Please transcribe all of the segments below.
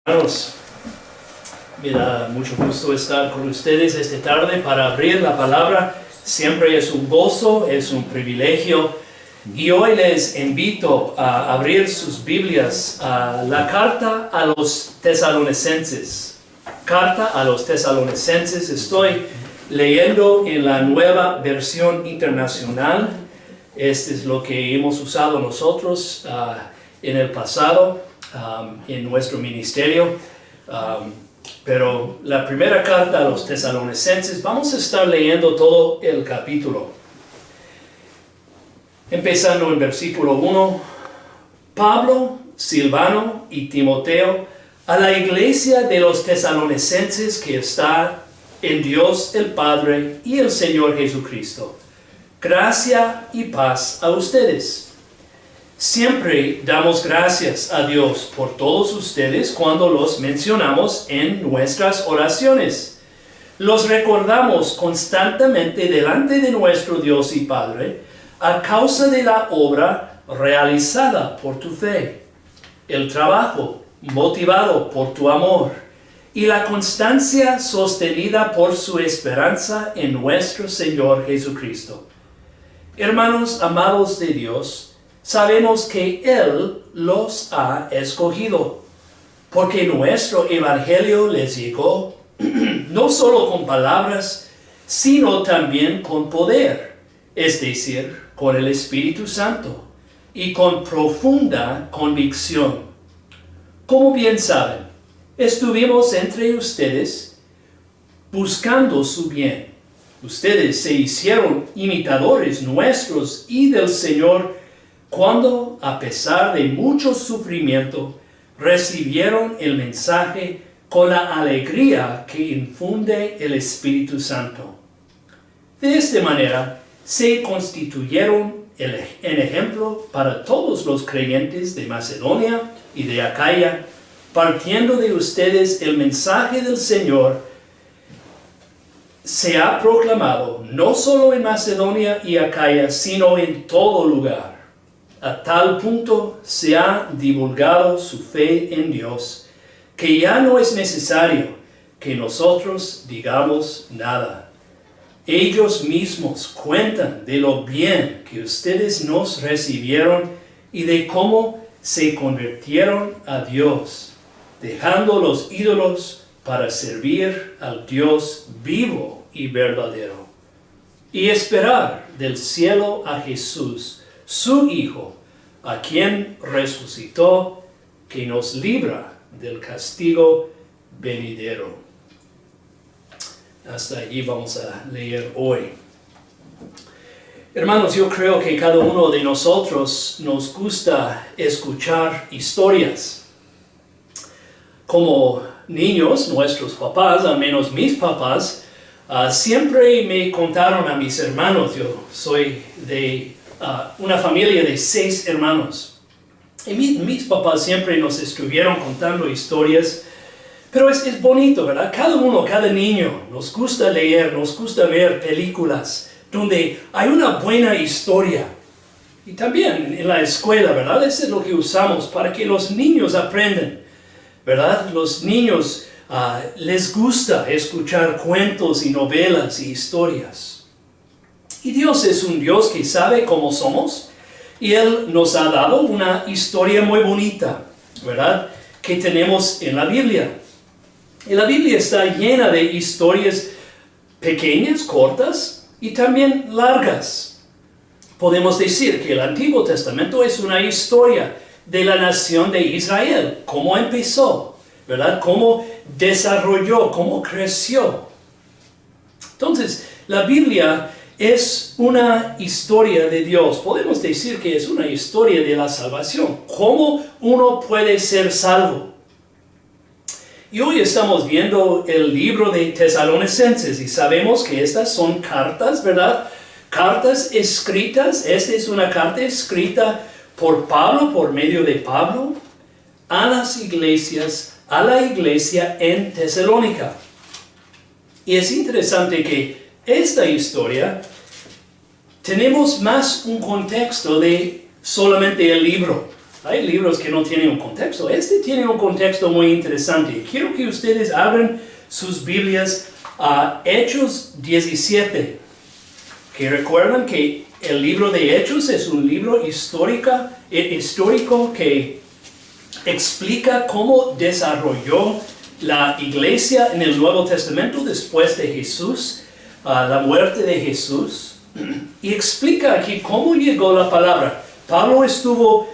Hermanos, me da mucho gusto estar con ustedes esta tarde para abrir la palabra. Siempre es un gozo, es un privilegio. Y hoy les invito a abrir sus Biblias a la carta a los tesalonicenses. Carta a los tesalonicenses. Estoy leyendo en la nueva versión internacional. Este es lo que hemos usado nosotros en el pasado. En nuestro ministerio, pero la primera carta a los tesalonicenses, vamos a estar leyendo todo el capítulo. Empezando en versículo 1, Pablo, Silvano y Timoteo, a la iglesia de los tesalonicenses que está en Dios el Padre y el Señor Jesucristo. Gracia y paz a ustedes. Siempre damos gracias a Dios por todos ustedes cuando los mencionamos en nuestras oraciones. Los recordamos constantemente delante de nuestro Dios y Padre a causa de la obra realizada por tu fe, el trabajo motivado por tu amor y la constancia sostenida por su esperanza en nuestro Señor Jesucristo. Hermanos amados de Dios, sabemos que Él los ha escogido, porque nuestro evangelio les llegó no solo con palabras, sino también con poder, es decir, con el Espíritu Santo, y con profunda convicción. Como bien saben, estuvimos entre ustedes buscando su bien. Ustedes se hicieron imitadores nuestros y del Señor, cuando, a pesar de mucho sufrimiento, recibieron el mensaje con la alegría que infunde el Espíritu Santo. De esta manera, se constituyeron en ejemplo para todos los creyentes de Macedonia y de Acaya, partiendo de ustedes el mensaje del Señor se ha proclamado no solo en Macedonia y Acaya, sino en todo lugar. A tal punto se ha divulgado su fe en Dios, que ya no es necesario que nosotros digamos nada. Ellos mismos cuentan de lo bien que ustedes nos recibieron y de cómo se convirtieron a Dios, dejando los ídolos para servir al Dios vivo y verdadero, y esperar del cielo a Jesús, su Hijo, a quien resucitó, que nos libra del castigo venidero. Hasta allí vamos a leer hoy. Hermanos, yo creo que cada uno de nosotros nos gusta escuchar historias. Como niños, nuestros papás, al menos mis papás, siempre me contaron a mis hermanos. Yo soy de una familia de 6 hermanos. Y mis papás siempre nos estuvieron contando historias, pero es bonito, ¿verdad? Cada niño nos gusta leer, nos gusta ver películas donde hay una buena historia. Y también en la escuela, ¿verdad? Eso es lo que usamos para que los niños aprendan, ¿verdad? Los niños les gusta escuchar cuentos y novelas y historias. Y Dios es un Dios que sabe cómo somos, y Él nos ha dado una historia muy bonita, ¿verdad? Que tenemos en la Biblia. Y la Biblia está llena de historias pequeñas, cortas, y también largas. Podemos decir que el Antiguo Testamento es una historia de la nación de Israel, cómo empezó, ¿verdad? Cómo desarrolló, cómo creció. Entonces, la Biblia es una historia de Dios. Podemos decir que es una historia de la salvación. ¿Cómo uno puede ser salvo? Y hoy estamos viendo el libro de Tesalonicenses y sabemos que estas son cartas, ¿verdad? Cartas escritas. Esta es una carta escrita por Pablo, por medio de Pablo, a las iglesias, a la iglesia en Tesalónica. Y es interesante que esta historia tenemos más un contexto de solamente el libro. Hay libros que no tienen un contexto. Este tiene un contexto muy interesante. Quiero que ustedes abran sus Biblias a Hechos 17. Que recuerdan que el libro de Hechos es un libro histórico que explica cómo desarrolló la iglesia en el Nuevo Testamento después de Jesús, la muerte de Jesús. Y explica aquí cómo llegó la palabra. Pablo estuvo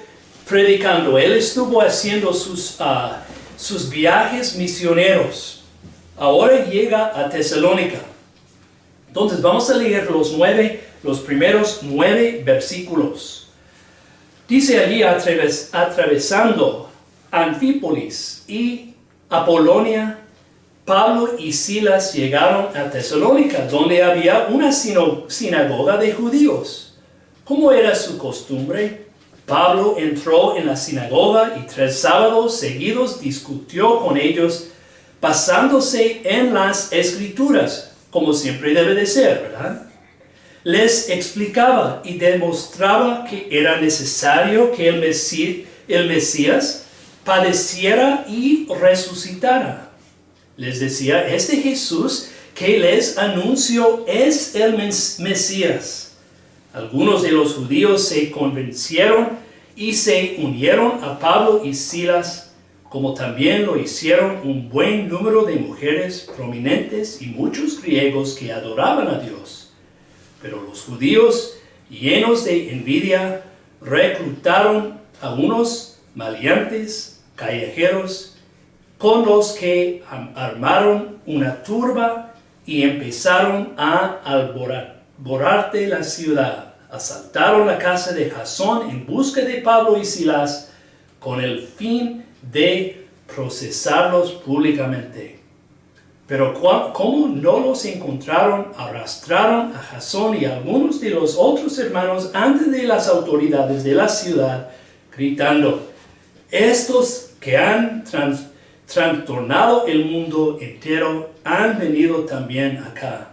predicando, él estuvo haciendo sus viajes misioneros. Ahora llega a Tesalónica. Entonces vamos a leer los primeros 9 versículos. Dice allí, atravesando Anfípolis y Apolonia, Pablo y Silas llegaron a Tesalónica, donde había una sinagoga de judíos. Como era su costumbre, Pablo entró en la sinagoga y 3 sábados seguidos discutió con ellos, basándose en las Escrituras, como siempre debe de ser, ¿verdad? Les explicaba y demostraba que era necesario que el Mesías padeciera y resucitara. Les decía, este Jesús que les anunció es el Mesías. Algunos de los judíos se convencieron y se unieron a Pablo y Silas, como también lo hicieron un buen número de mujeres prominentes y muchos griegos que adoraban a Dios. Pero los judíos, llenos de envidia, reclutaron a unos maleantes, callejeros, con los que armaron una turba y empezaron a alborotarte la ciudad. Asaltaron la casa de Jasón en busca de Pablo y Silas con el fin de procesarlos públicamente. Pero como no los encontraron, arrastraron a Jasón y a algunos de los otros hermanos ante de las autoridades de la ciudad, gritando, estos que han trastornado el mundo entero han venido también acá.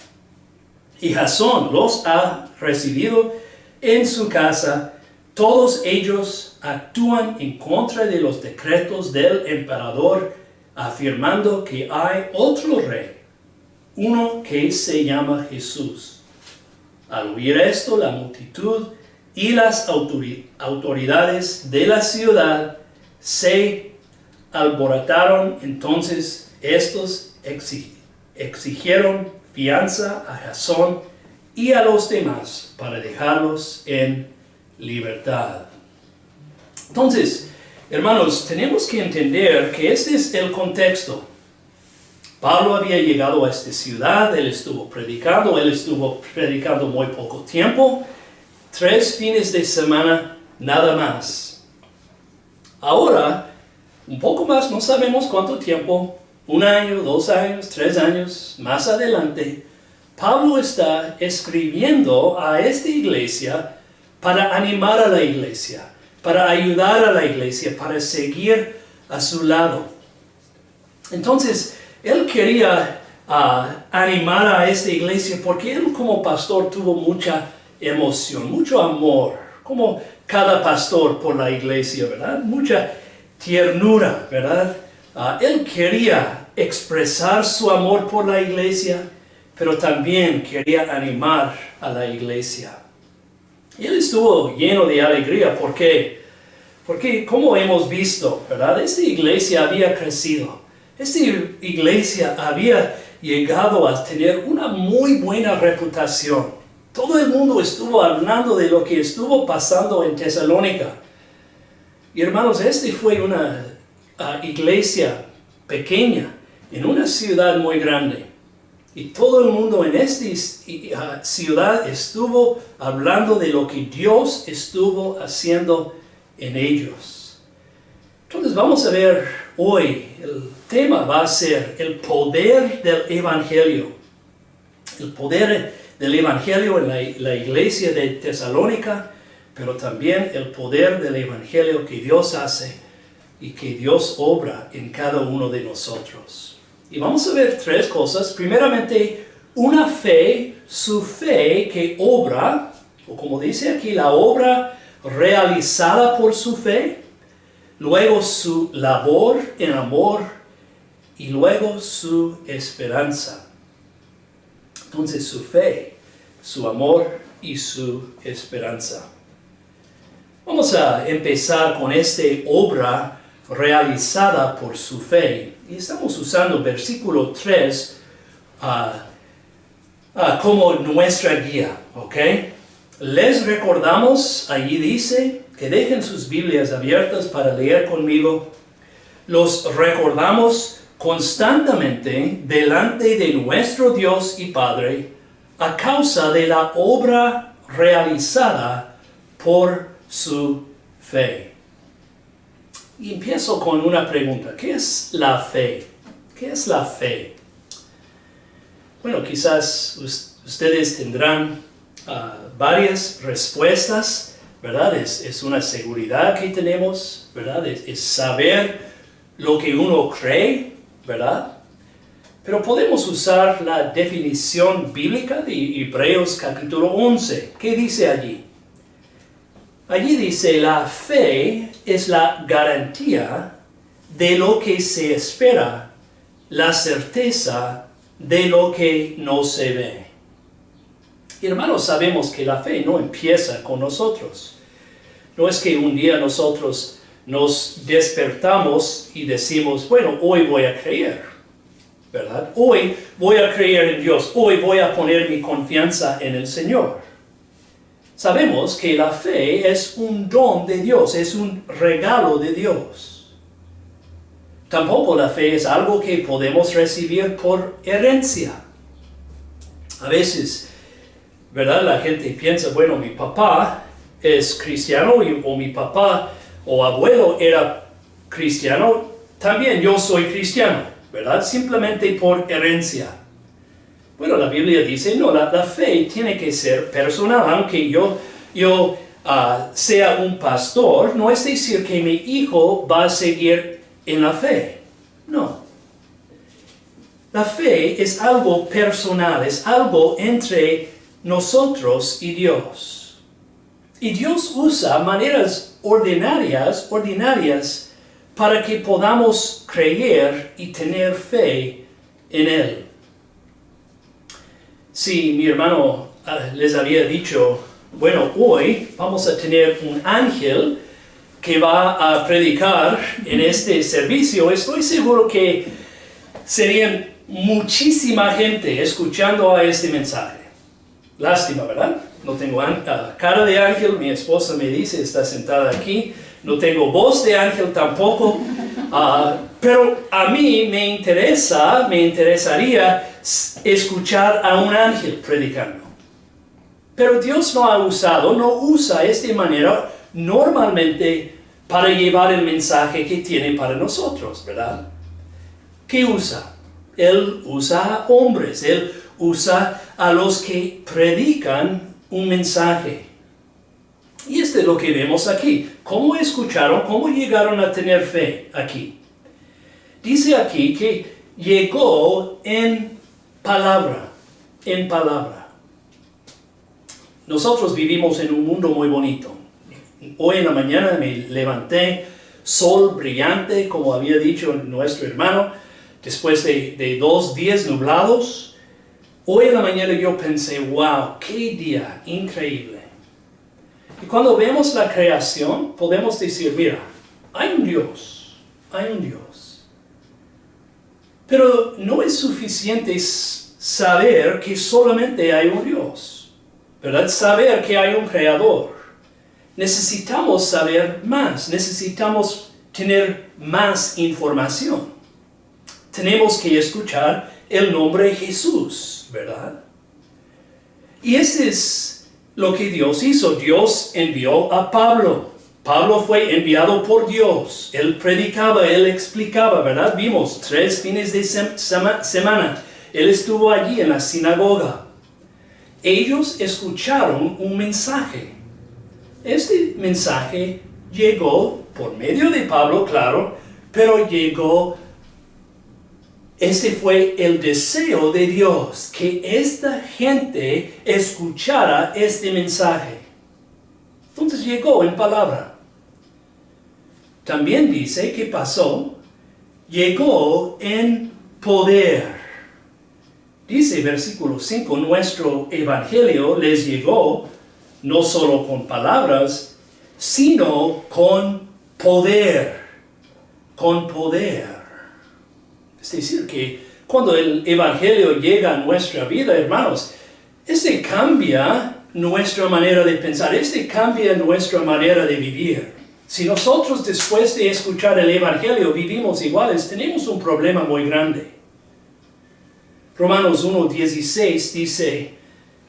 Y Jasón los ha recibido en su casa. Todos ellos actúan en contra de los decretos del emperador, afirmando que hay otro rey, uno que se llama Jesús. Al oír esto, la multitud y las autoridades de la ciudad se alborotaron. Entonces estos exigieron fianza a Jasón y a los demás para dejarlos en libertad. Entonces, hermanos, tenemos que entender que este es el contexto. Pablo había llegado a esta ciudad, él estuvo predicando muy poco tiempo, 3 fines de semana, nada más. Ahora, un poco más, no sabemos cuánto tiempo, 1 año, 2 años, 3 años, más adelante, Pablo está escribiendo a esta iglesia para animar a la iglesia, para ayudar a la iglesia, para seguir a su lado. Entonces, él quería animar a esta iglesia porque él como pastor tuvo mucha emoción, mucho amor, como cada pastor por la iglesia, ¿verdad? Mucha ternura, ¿verdad? Él quería expresar su amor por la iglesia, pero también quería animar a la iglesia. Él estuvo lleno de alegría. ¿Por qué? Porque como hemos visto, ¿verdad? Esta iglesia había crecido. Esta iglesia había llegado a tener una muy buena reputación. Todo el mundo estuvo hablando de lo que estuvo pasando en Tesalónica. Y hermanos, esta fue una iglesia pequeña en una ciudad muy grande. Y todo el mundo en esta ciudad estuvo hablando de lo que Dios estuvo haciendo en ellos. Entonces vamos a ver hoy, el tema va a ser el poder del Evangelio. El poder del Evangelio en la iglesia de Tesalónica, pero también el poder del Evangelio que Dios hace y que Dios obra en cada uno de nosotros. Y vamos a ver 3 cosas. Primeramente, una fe, su fe que obra, o como dice aquí, la obra realizada por su fe. luego su labor en amor y luego su esperanza. Entonces su fe, su amor y su esperanza. Vamos a empezar con esta obra realizada por su fe. Y estamos usando versículo 3 como nuestra guía, ¿ok? Les recordamos, allí dice, que dejen sus Biblias abiertas para leer conmigo. Los recordamos constantemente delante de nuestro Dios y Padre a causa de la obra realizada por su fe. Y empiezo con una pregunta. ¿Qué es la fe? ¿Qué es la fe? Bueno, quizás ustedes tendrán varias respuestas, ¿verdad? Es una seguridad que tenemos, ¿verdad? Es saber lo que uno cree, ¿verdad? Pero podemos usar la definición bíblica de Hebreos capítulo 11. ¿Qué dice allí? Allí dice, la fe es la garantía de lo que se espera, la certeza de lo que no se ve. Y hermanos, sabemos que la fe no empieza con nosotros. No es que un día nosotros nos despertamos y decimos, bueno, hoy voy a creer, ¿verdad? Hoy voy a creer en Dios, hoy voy a poner mi confianza en el Señor. Sabemos que la fe es un don de Dios, es un regalo de Dios. Tampoco la fe es algo que podemos recibir por herencia. A veces, ¿verdad? La gente piensa, bueno, mi papá es cristiano o mi papá o abuelo era cristiano, también yo soy cristiano, ¿verdad? Simplemente por herencia. Bueno, la Biblia dice, no, la fe tiene que ser personal, aunque yo sea un pastor, no es decir que mi hijo va a seguir en la fe, no. La fe es algo personal, es algo entre nosotros y Dios. Y Dios usa maneras ordinarias para que podamos creer y tener fe en Él. Si mi hermano les había dicho, bueno, hoy vamos a tener un ángel que va a predicar en este servicio, estoy seguro que serían muchísima gente escuchando a este mensaje. Lástima, ¿verdad? No tengo cara de ángel, mi esposa me dice, está sentada aquí, no tengo voz de ángel tampoco, pero a mí me interesaría escuchar a un ángel predicando. Pero Dios no usa esta manera normalmente para llevar el mensaje que tiene para nosotros, ¿verdad? ¿Qué usa? Él usa a hombres, Él usa a los que predican un mensaje. Y esto es lo que vemos aquí. ¿Cómo escucharon? ¿Cómo llegaron a tener fe aquí? Dice aquí que llegó en palabra. Nosotros vivimos en un mundo muy bonito. Hoy en la mañana me levanté, sol brillante, como había dicho nuestro hermano, después de 2 días nublados. Hoy en la mañana yo pensé, wow, qué día increíble. Y cuando vemos la creación, podemos decir, mira, hay un Dios. Pero no es suficiente saber que solamente hay un Dios, ¿verdad? Saber que hay un creador. Necesitamos saber más, necesitamos tener más información. Tenemos que escuchar el nombre de Jesús, ¿verdad? Y este es lo que Dios hizo. Dios envió a Pablo. Pablo fue enviado por Dios. Él predicaba, él explicaba, ¿verdad? Vimos 3 fines de semana. Él estuvo allí en la sinagoga. Ellos escucharon un mensaje. Este mensaje llegó por medio de Pablo, claro, pero este fue el deseo de Dios, que esta gente escuchara este mensaje. Entonces llegó en palabra. también dice que pasó, llegó en poder. Dice versículo 5, nuestro evangelio les llegó no solo con palabras, sino con poder. Con poder. Es decir, que cuando el evangelio llega a nuestra vida, hermanos, este cambia nuestra manera de pensar, este cambia nuestra manera de vivir. Si nosotros después de escuchar el evangelio vivimos iguales, tenemos un problema muy grande. Romanos 1:16 dice,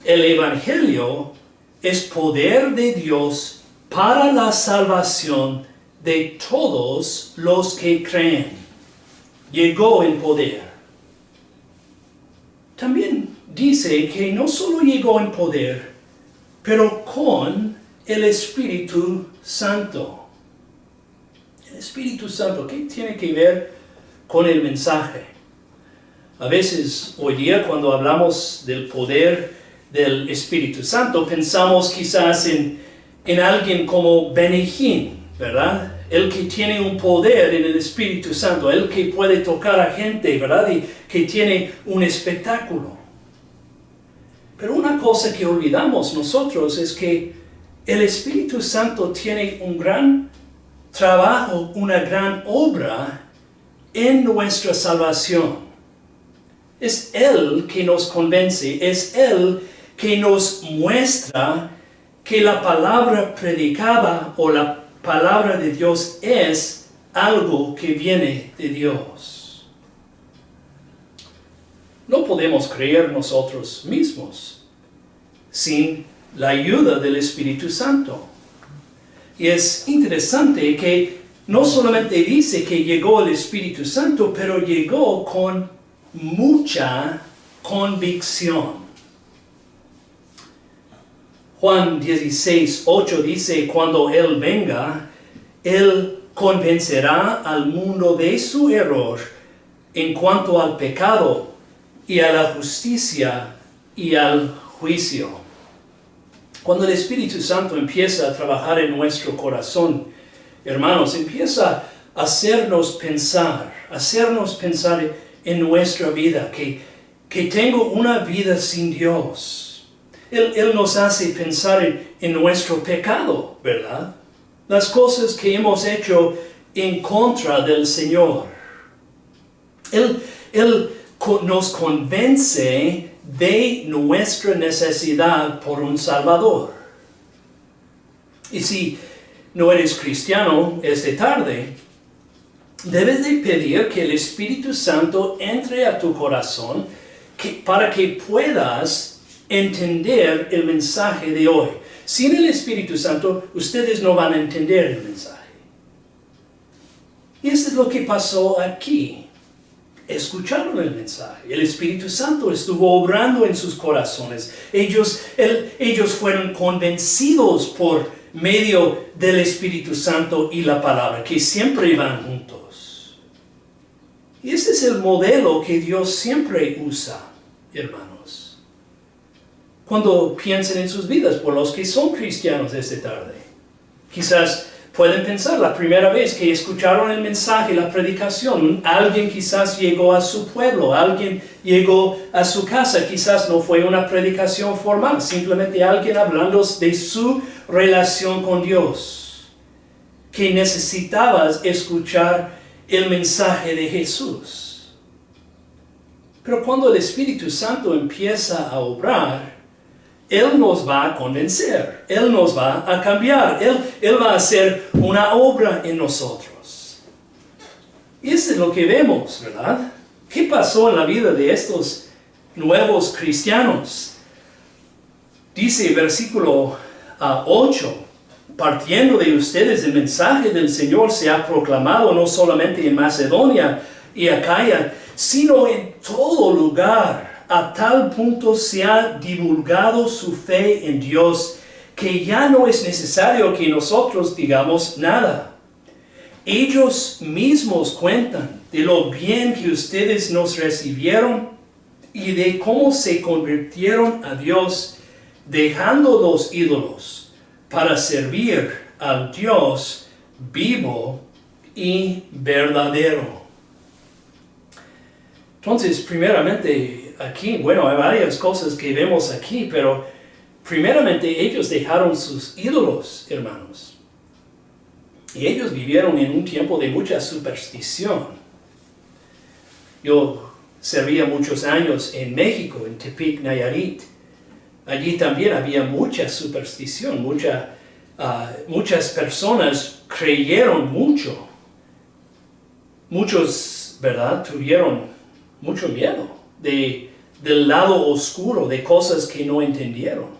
el evangelio es poder de Dios para la salvación de todos los que creen. Llegó en poder. También dice que no solo llegó en poder, pero con el Espíritu Santo. El Espíritu Santo, ¿qué tiene que ver con el mensaje? A veces, hoy día, cuando hablamos del poder del Espíritu Santo, pensamos quizás en alguien como Benny Hinn, ¿verdad? El que tiene un poder en el Espíritu Santo, el que puede tocar a gente, ¿verdad? Y que tiene un espectáculo. Pero una cosa que olvidamos nosotros es que el Espíritu Santo tiene un gran trabajo, una gran obra en nuestra salvación. Es Él que nos convence, es Él que nos muestra que la palabra predicada o la palabra de Dios es algo que viene de Dios. No podemos creer nosotros mismos sin la ayuda del Espíritu Santo. Y es interesante que no solamente dice que llegó el Espíritu Santo, pero llegó con mucha convicción. Juan 16:8 dice, cuando Él venga, Él convencerá al mundo de su error en cuanto al pecado y a la justicia y al juicio. Cuando el Espíritu Santo empieza a trabajar en nuestro corazón, hermanos, empieza a hacernos pensar en nuestra vida, que tengo una vida sin Dios. Él nos hace pensar en nuestro pecado, ¿verdad? Las cosas que hemos hecho en contra del Señor. Él nos convence de nuestra necesidad por un Salvador. Y si no eres cristiano esta tarde, debes de pedir que el Espíritu Santo entre a tu corazón para que puedas entender el mensaje de hoy. Sin el Espíritu Santo, ustedes no van a entender el mensaje. Y eso es lo que pasó aquí. Escucharon el mensaje. El Espíritu Santo estuvo obrando en sus corazones. Ellos fueron convencidos por medio del Espíritu Santo y la palabra, que siempre van juntos. Y este es el modelo que Dios siempre usa, hermanos. Cuando piensen en sus vidas, por los que son cristianos esta tarde, quizás pueden pensar la primera vez que escucharon el mensaje, la predicación, alguien quizás llegó a su pueblo, alguien llegó a su casa, quizás no fue una predicación formal, simplemente alguien hablando de su relación con Dios, que necesitabas escuchar el mensaje de Jesús. Pero cuando el Espíritu Santo empieza a obrar, Él nos va a convencer, Él nos va a cambiar, Él va a hacer una obra en nosotros. Y eso es lo que vemos, ¿verdad? ¿Qué pasó en la vida de estos nuevos cristianos? Dice versículo 8, partiendo de ustedes el mensaje del Señor se ha proclamado no solamente en Macedonia y Acaya, sino en todo lugar. A tal punto se ha divulgado su fe en Dios que ya no es necesario que nosotros digamos nada. Ellos mismos cuentan de lo bien que ustedes nos recibieron y de cómo se convirtieron a Dios dejando los ídolos para servir al Dios vivo y verdadero. Entonces, primeramente, aquí, bueno, hay varias cosas que vemos aquí, pero primeramente ellos dejaron sus ídolos, hermanos. Y ellos vivieron en un tiempo de mucha superstición. Yo servía muchos años en México, en Tepic, Nayarit. Allí también había mucha superstición, muchas personas creyeron mucho. Muchos, ¿verdad?, tuvieron mucho miedo del lado oscuro, de cosas que no entendieron.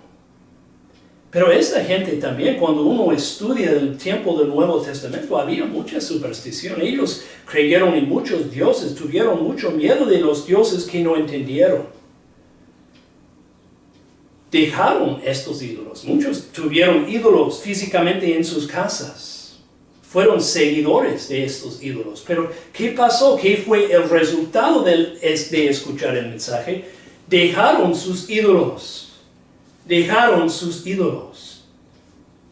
Pero esta gente también, cuando uno estudia el tiempo del Nuevo Testamento, había mucha superstición. Ellos creyeron en muchos dioses, tuvieron mucho miedo de los dioses que no entendieron. Dejaron estos ídolos. Muchos tuvieron ídolos físicamente en sus casas. Fueron seguidores de estos ídolos. Pero, ¿qué pasó? ¿Qué fue el resultado de escuchar el mensaje? Dejaron sus ídolos. Dejaron sus ídolos.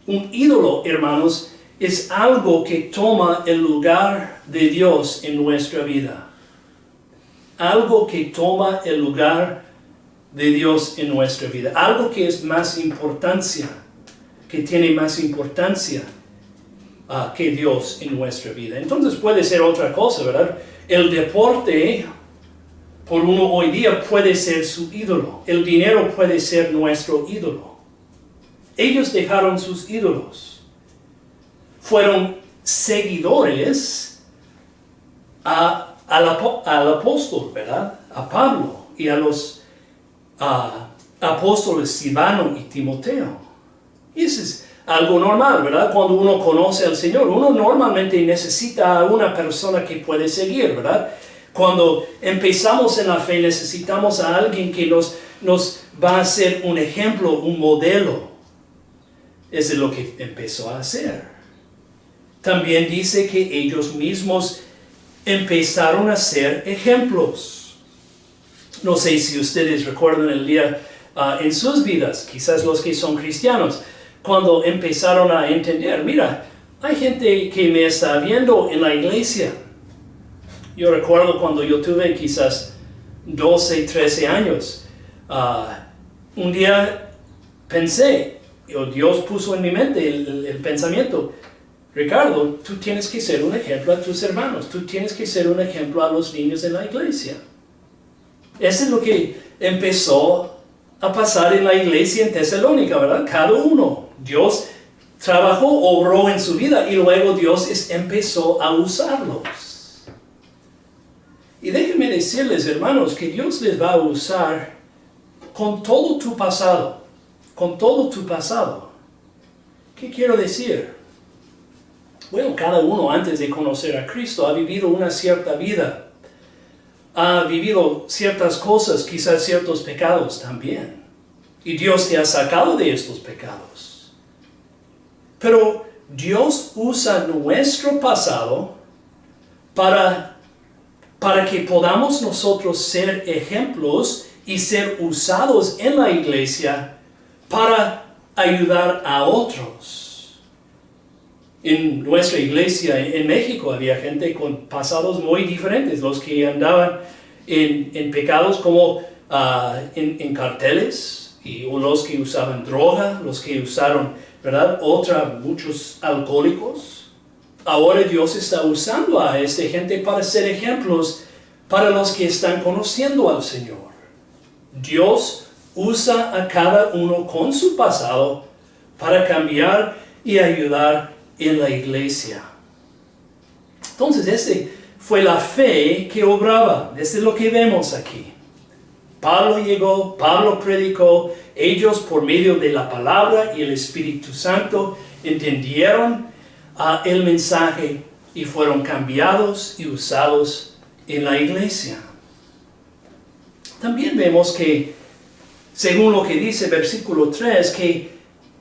Un ídolo, hermanos, es algo que toma el lugar de Dios en nuestra vida. Algo que toma el lugar de Dios en nuestra vida. Algo que es más importancia, que tiene más importancia que Dios en nuestra vida. Entonces puede ser otra cosa, ¿verdad? El deporte, por uno hoy día, puede ser su ídolo. El dinero puede ser nuestro ídolo. Ellos dejaron sus ídolos. Fueron seguidores al apóstol, ¿verdad? A Pablo y a los apóstoles Silvano y Timoteo. Y eso es algo normal, ¿verdad? Cuando uno conoce al Señor, uno normalmente necesita a una persona que puede seguir, ¿verdad? Cuando empezamos en la fe, necesitamos a alguien que nos va a ser un ejemplo, un modelo. Eso es lo que empezó a hacer. También dice que ellos mismos empezaron a ser ejemplos. No sé si ustedes recuerdan el día en sus vidas, quizás los que son cristianos, cuando empezaron a entender, mira, hay gente que me está viendo en la iglesia. Yo recuerdo cuando yo tuve quizás 12, 13 años, un día pensé, Dios puso en mi mente el pensamiento, Ricardo, tú tienes que ser un ejemplo a tus hermanos, tú tienes que ser un ejemplo a los niños en la iglesia. Eso es lo que empezó a pasar en la iglesia en Tesalónica, ¿verdad? Cada uno, Dios trabajó, obró en su vida y luego Dios empezó a usarlos. Y déjenme decirles, hermanos, que Dios les va a usar con todo tu pasado. Con todo tu pasado. ¿Qué quiero decir? Bueno, cada uno antes de conocer a Cristo ha vivido una cierta vida. Ha vivido ciertas cosas, quizás ciertos pecados también. Y Dios te ha sacado de estos pecados. Pero Dios usa nuestro pasado para que podamos nosotros ser ejemplos y ser usados en la iglesia para ayudar a otros. En nuestra iglesia en México había gente con pasados muy diferentes, los que andaban en pecados como en carteles, o los que usaban droga, los que usaron, ¿verdad?, muchos alcohólicos. Ahora Dios está usando a esta gente para ser ejemplos para los que están conociendo al Señor. Dios usa a cada uno con su pasado para cambiar y ayudar en la iglesia. Entonces, esta fue la fe que obraba. Esto es lo que vemos aquí. Pablo llegó, Pablo predicó, ellos por medio de la palabra y el Espíritu Santo entendieron el mensaje y fueron cambiados y usados en la iglesia. También vemos que, según lo que dice versículo 3,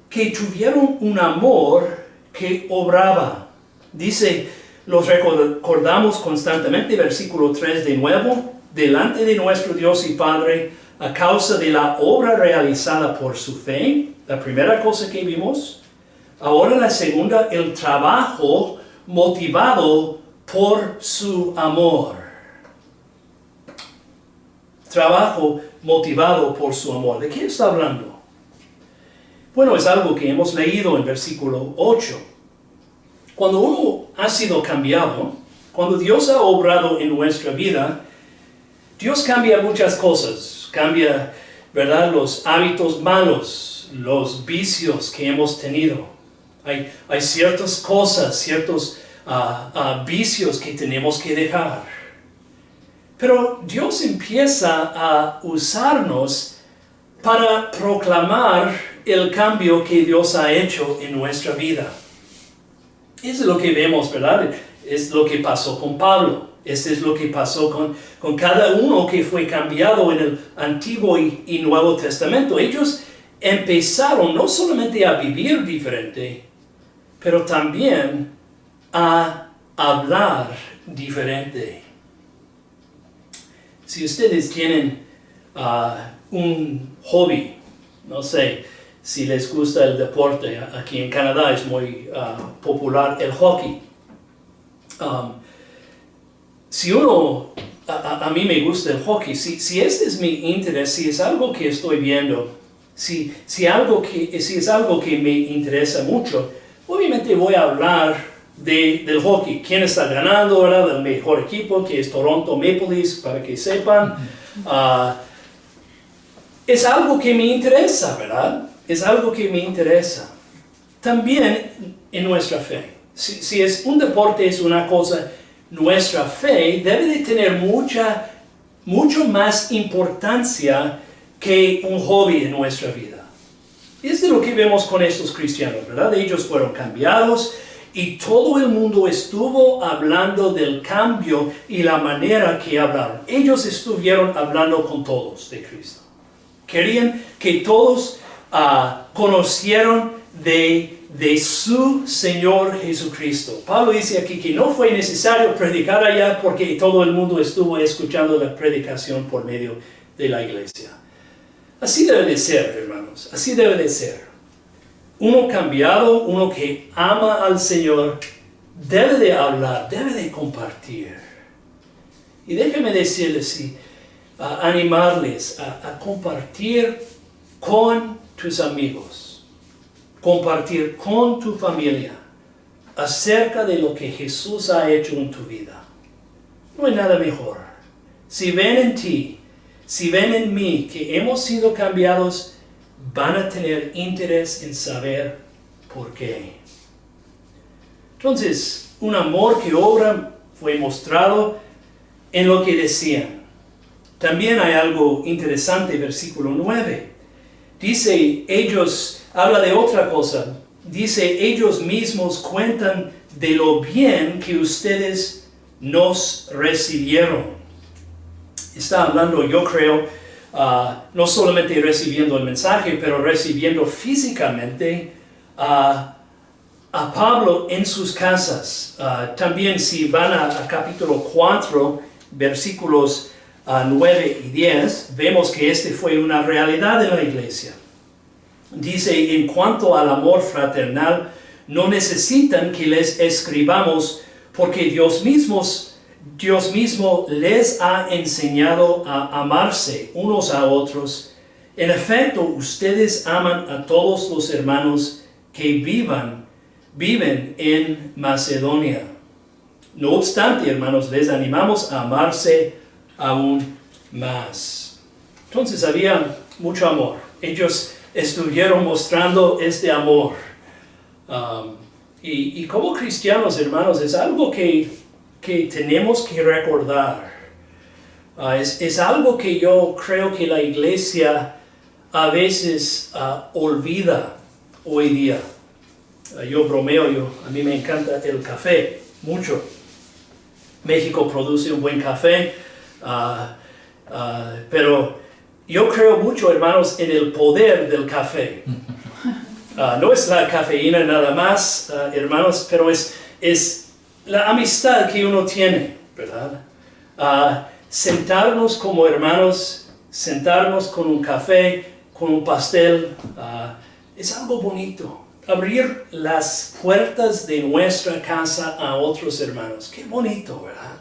que tuvieron un amor que obraba. Dice, los recordamos constantemente, versículo 3 de nuevo, delante de nuestro Dios y Padre, a causa de la obra realizada por su fe, la primera cosa que vimos. Ahora la segunda, el trabajo motivado por su amor. Trabajo motivado por su amor. ¿De qué está hablando? Bueno, es algo que hemos leído en versículo 8. Cuando uno ha sido cambiado, cuando Dios ha obrado en nuestra vida, Dios cambia muchas cosas. Cambia, ¿verdad?, los hábitos malos, los vicios que hemos tenido. Hay ciertas cosas, ciertos vicios que tenemos que dejar. Pero Dios empieza a usarnos para proclamar el cambio que Dios ha hecho en nuestra vida. Eso es lo que vemos, ¿verdad? Es lo que pasó con Pablo. Esto es lo que pasó con cada uno que fue cambiado en el Antiguo y Nuevo Testamento. Ellos empezaron no solamente a vivir diferente, pero también a hablar diferente. Si ustedes tienen un hobby, no sé, si les gusta el deporte, aquí en Canadá es muy popular el hockey. Si uno, a mí me gusta el hockey, si este es mi interés, si es algo que estoy viendo, si es algo que me interesa mucho, obviamente voy a hablar del hockey. ¿Quién está ganando, verdad? El mejor equipo, que es Toronto Maple Leafs, para que sepan. Es algo que me interesa, ¿verdad? Es algo que me interesa. También en nuestra fe. Si es un deporte, es una cosa, nuestra fe debe de tener mucho más importancia que un hobby en nuestra vida. Es de lo que vemos con estos cristianos, ¿verdad? Ellos fueron cambiados y todo el mundo estuvo hablando del cambio y la manera que hablaron. Ellos estuvieron hablando con todos de Cristo. Querían que todos conocieron de su Señor Jesucristo. Pablo dice aquí que no fue necesario predicar allá porque todo el mundo estuvo escuchando la predicación por medio de la iglesia. Así debe de ser, hermanos, así debe de ser. Uno cambiado, uno que ama al Señor, debe de hablar, debe de compartir. Y déjenme decirles, animarles a compartir con tus amigos, compartir con tu familia acerca de lo que Jesús ha hecho en tu vida. No hay nada mejor. Si ven en ti, si ven en mí que hemos sido cambiados, van a tener interés en saber por qué. Entonces, un amor que obra fue mostrado en lo que decían. También hay algo interesante, versículo 9. Dice, habla de otra cosa. Dice, ellos mismos cuentan de lo bien que ustedes nos recibieron. Está hablando, yo creo, no solamente recibiendo el mensaje, pero recibiendo físicamente a Pablo en sus casas. También si van a capítulo 4, versículos 9 y 10, vemos que este fue una realidad en la iglesia. Dice, en cuanto al amor fraternal, no necesitan que les escribamos, porque Dios mismo les ha enseñado a amarse unos a otros. En efecto, ustedes aman a todos los hermanos que viven en Macedonia. No obstante, hermanos, les animamos a amarse aún más. Entonces había mucho amor. Ellos estuvieron mostrando este amor. Y como cristianos, hermanos, es algo que tenemos que recordar. Es algo que yo creo que la iglesia a veces olvida hoy día. Yo bromeo, a mí me encanta el café, mucho. México produce un buen café, pero yo creo mucho, hermanos, en el poder del café. No es la cafeína nada más, hermanos, pero es la amistad que uno tiene, ¿verdad? Sentarnos como hermanos, sentarnos con un café, con un pastel, es algo bonito. abrir las puertas de nuestra casa a otros hermanos. Qué bonito, ¿verdad?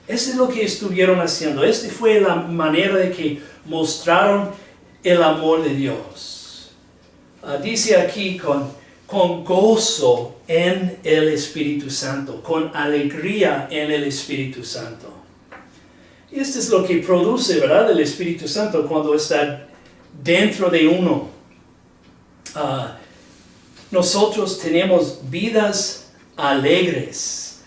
Eso es lo que estuvieron haciendo. Esta fue la manera de que mostraron el amor de Dios. Dice aquí con gozo en el Espíritu Santo, con alegría en el Espíritu Santo. Y esto es lo que produce, ¿verdad? El Espíritu Santo cuando está dentro de uno. Nosotros tenemos vidas alegres.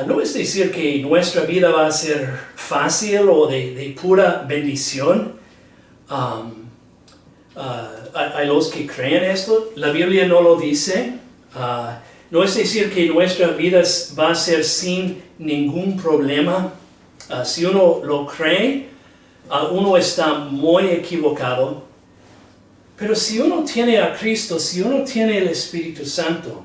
No es decir que nuestra vida va a ser fácil o de pura bendición. Hay los que creen esto. La Biblia no lo dice. No es decir que nuestra vida va a ser sin ningún problema. Si uno lo cree, uno está muy equivocado. Pero si uno tiene a Cristo, si uno tiene el Espíritu Santo,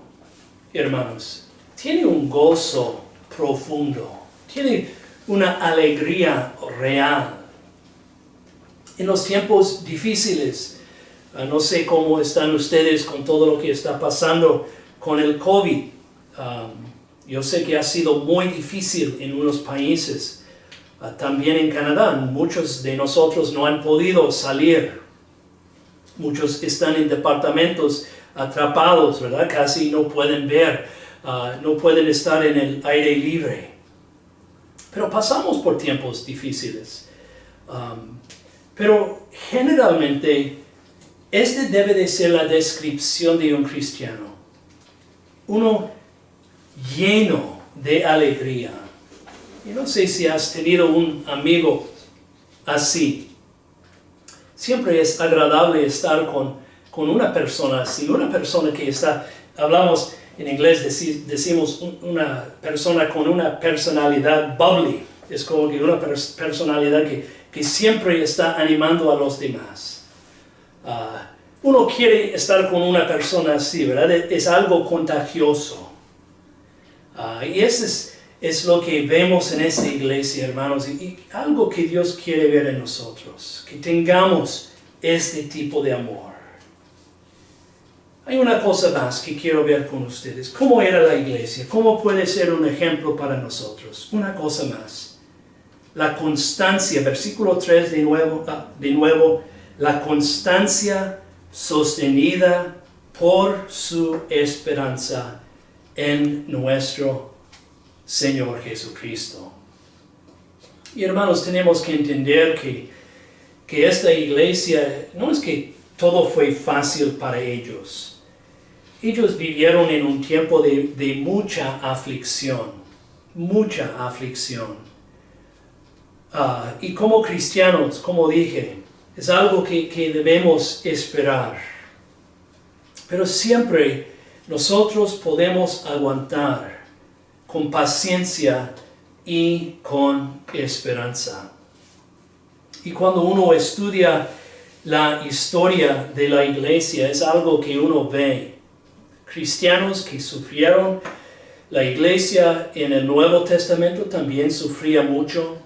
hermanos, tiene un gozo profundo, tiene una alegría real. En los tiempos difíciles, no sé cómo están ustedes con todo lo que está pasando con el COVID. Yo sé que ha sido muy difícil en unos países. También en Canadá, muchos de nosotros no han podido salir. Muchos están en departamentos atrapados, ¿verdad? Casi no pueden ver, no pueden estar en el aire libre. Pero pasamos por tiempos difíciles. Pero generalmente, este debe de ser la descripción de un cristiano. Uno lleno de alegría. Y no sé si has tenido un amigo así. Siempre es agradable estar con una persona así, una persona que está, hablamos en inglés, decimos una persona con una personalidad bubbly. Es como que una personalidad que siempre está animando a los demás. Uno quiere estar con una persona así, ¿verdad? Es algo contagioso. Y eso es lo que vemos en esta iglesia, hermanos, y algo que Dios quiere ver en nosotros, que tengamos este tipo de amor. Hay una cosa más que quiero ver con ustedes. ¿Cómo era la iglesia? ¿Cómo puede ser un ejemplo para nosotros? Una cosa más. La constancia, versículo 3 de nuevo, la constancia sostenida por su esperanza en nuestro Señor Jesucristo. Y hermanos, tenemos que entender que esta iglesia, no es que todo fue fácil para ellos. Ellos vivieron en un tiempo de mucha aflicción, mucha aflicción. Y como cristianos, como dije, es algo que debemos esperar. Pero siempre nosotros podemos aguantar con paciencia y con esperanza. Y cuando uno estudia la historia de la iglesia, es algo que uno ve. Cristianos que sufrieron, la iglesia en el Nuevo Testamento también sufría mucho,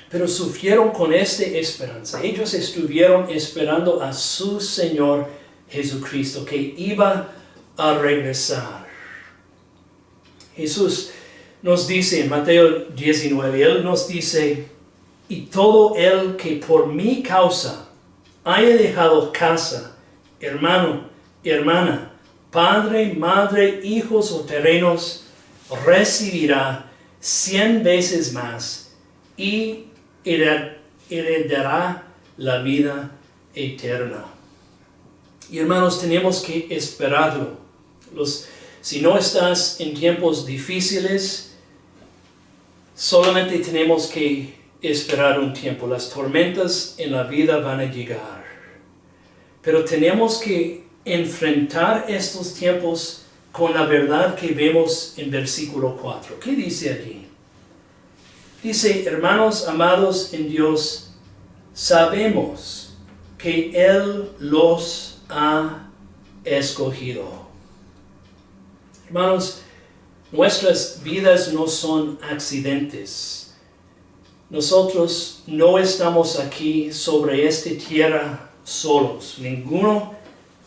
pero sufrieron con esta esperanza. Ellos estuvieron esperando a su Señor Jesucristo, que iba a regresar. Jesús nos dice en Mateo 19, Él nos dice, y todo el que por mi causa haya dejado casa, hermano, hermana, padre, madre, hijos o terrenos, recibirá 100 veces más y heredará la vida eterna. Y hermanos, tenemos que esperarlo. Si no estás en tiempos difíciles, solamente tenemos que esperar un tiempo. Las tormentas en la vida van a llegar. Pero tenemos que enfrentar estos tiempos con la verdad que vemos en versículo 4. ¿Qué dice allí? Dice, hermanos amados en Dios, sabemos que Él los ha escogido. Hermanos, nuestras vidas no son accidentes. Nosotros no estamos aquí sobre esta tierra solos. Ninguno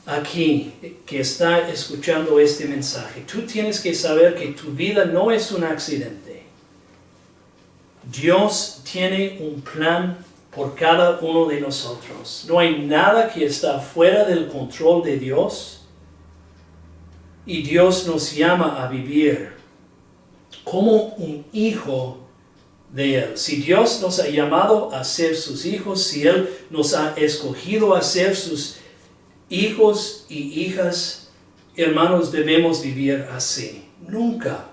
aquí que está escuchando este mensaje, tú tienes que saber que tu vida no es un accidente. Dios tiene un plan por cada uno de nosotros. No hay nada que está fuera del control de Dios. Y Dios nos llama a vivir como un hijo de Él. Si Dios nos ha llamado a ser sus hijos, si Él nos ha escogido a ser sus hijos y hijas, hermanos, debemos vivir así. Nunca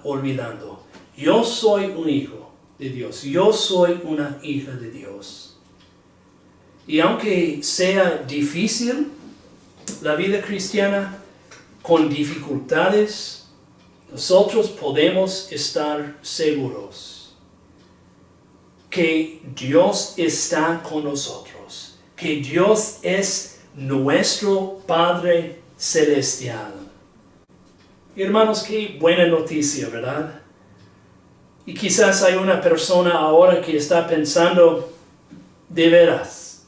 olvidando. Yo soy un hijo de Dios. Yo soy una hija de Dios. Y aunque sea difícil la vida cristiana, con dificultades, nosotros podemos estar seguros que Dios está con nosotros, que Dios es nuestro Padre Celestial. Hermanos, qué buena noticia, ¿verdad? Y quizás hay una persona ahora que está pensando, de veras,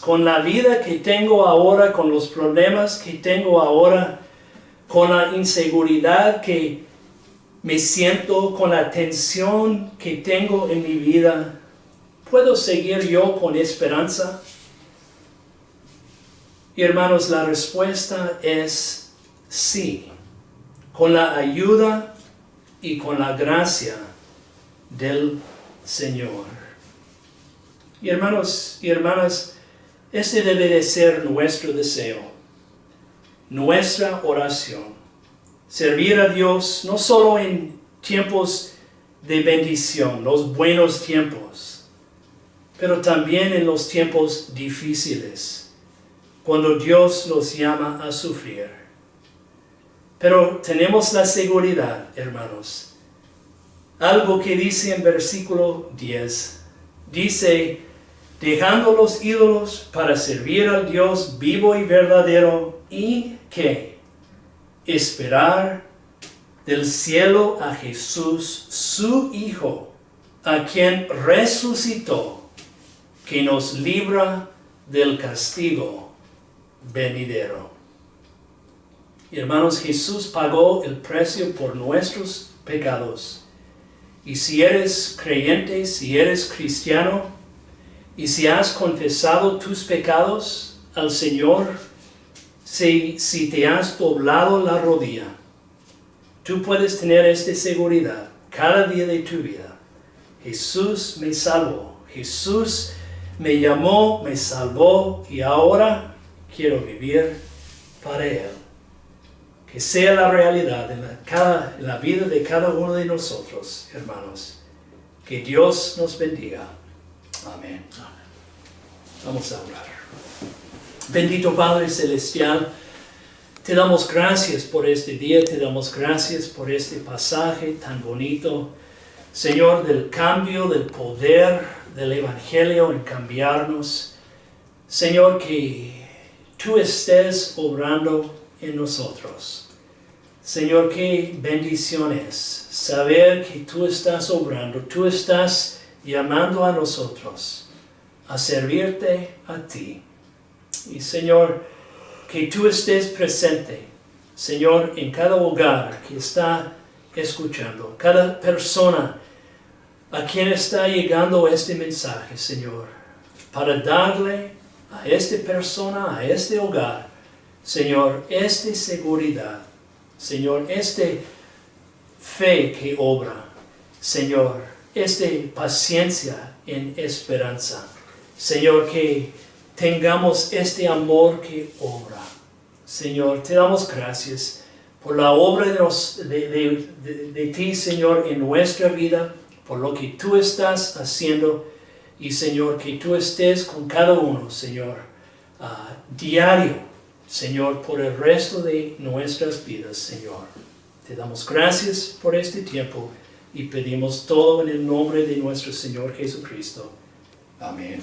con la vida que tengo ahora, con los problemas que tengo ahora, con la inseguridad que me siento, con la tensión que tengo en mi vida, ¿puedo seguir yo con esperanza? Y hermanos, la respuesta es sí, con la ayuda y con la gracia del Señor. Y hermanos y hermanas, este debe de ser nuestro deseo, nuestra oración. Servir a Dios no solo en tiempos de bendición, los buenos tiempos, pero también en los tiempos difíciles, cuando Dios nos llama a sufrir. Pero tenemos la seguridad, hermanos. Algo que dice en versículo 10, dice, dejando los ídolos para servir al Dios vivo y verdadero, y que esperar del cielo a Jesús, su Hijo, a quien resucitó, que nos libra del castigo venidero. Y hermanos, Jesús pagó el precio por nuestros pecados. Y si eres creyente, si eres cristiano, y si has confesado tus pecados al Señor, si te has doblado la rodilla, tú puedes tener esta seguridad cada día de tu vida. Jesús me salvó, Jesús me llamó, me salvó y ahora quiero vivir para Él. Que sea la realidad en la vida de cada uno de nosotros, hermanos. Que Dios nos bendiga. Amén. Vamos a orar. Bendito Padre Celestial, te damos gracias por este día, te damos gracias por este pasaje tan bonito, Señor, del cambio, del poder del Evangelio en cambiarnos. Señor, que tú estés obrando en nosotros. Señor, qué bendición es saber que tú estás obrando, tú estás llamando a nosotros a servirte a ti. Y Señor, que tú estés presente, Señor, en cada hogar que está escuchando, cada persona a quien está llegando este mensaje, Señor, para darle a esta persona, a este hogar, Señor, esta seguridad, Señor, esta fe que obra, Señor, esta paciencia en esperanza, Señor, que tengamos este amor que obra. Señor, te damos gracias por la obra de ti, Señor, en nuestra vida, por lo que tú estás haciendo, y Señor, que tú estés con cada uno, Señor, diario, Señor, por el resto de nuestras vidas, Señor. Te damos gracias por este tiempo y pedimos todo en el nombre de nuestro Señor Jesucristo. Amén.